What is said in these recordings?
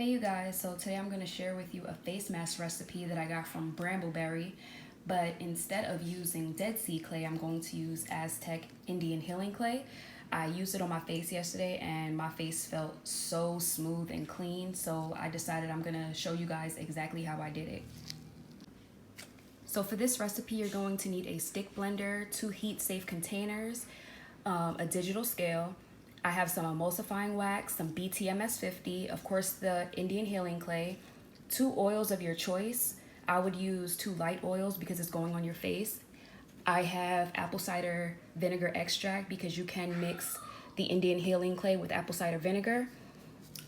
Hey you guys, so today I'm going to share with you a face mask recipe that I got from Brambleberry, but instead of using Dead Sea clay, I'm going to use Aztec Indian healing clay. I used it on my face yesterday and my face felt so smooth and clean, so I decided I'm going to show you guys exactly how I did it. So for this recipe, you're going to need a stick blender, 2 heat-safe containers, a digital scale. I have some emulsifying wax, some BTMS 50, of course the Indian healing clay, 2 oils of your choice. I would use 2 light oils because it's going on your face. I have apple cider vinegar extract because you can mix the Indian healing clay with apple cider vinegar.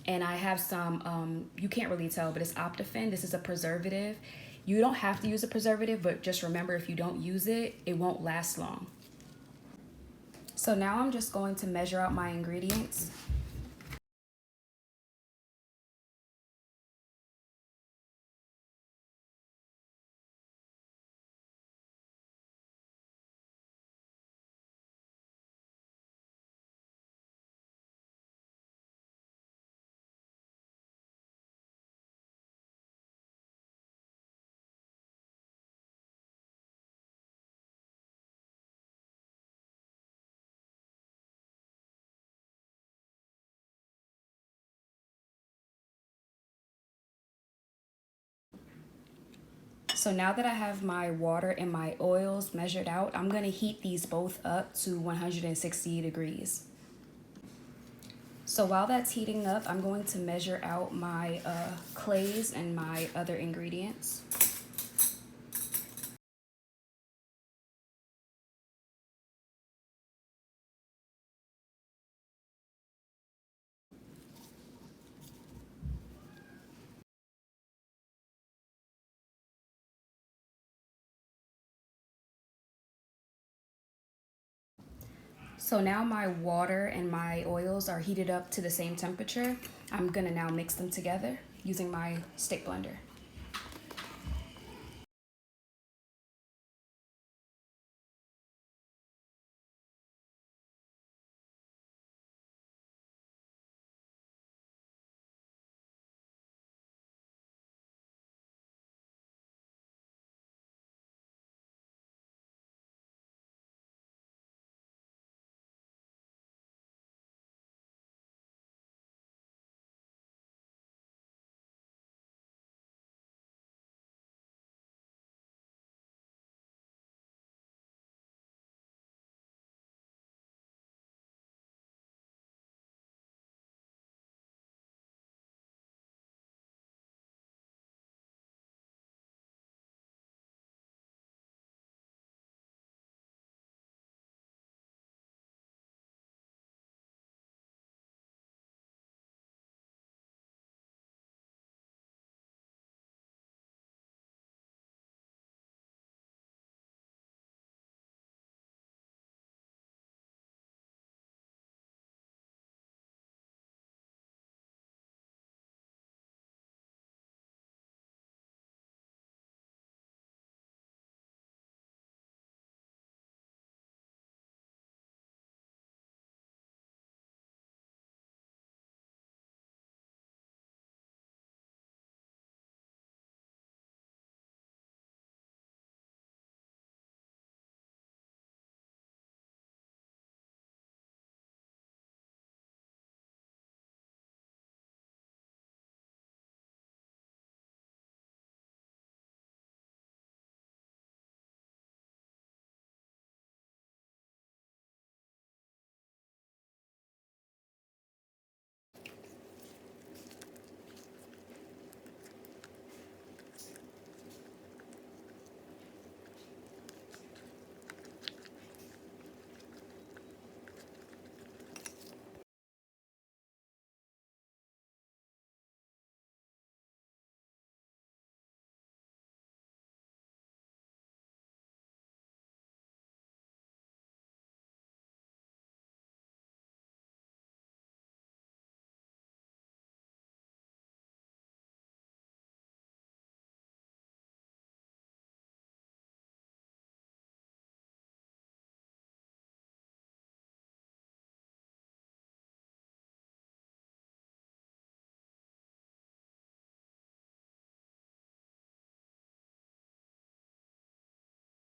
And I have some, you can't really tell, but it's optiphen. This is a preservative. You don't have to use a preservative, but just remember if you don't use it, it won't last long. So now I'm just going to measure out my ingredients. So now that I have my water and my oils measured out, I'm gonna heat these both up to 160 degrees. So while that's heating up, I'm going to measure out my clays and my other ingredients. So now my water and my oils are heated up to the same temperature. I'm gonna now mix them together using my stick blender.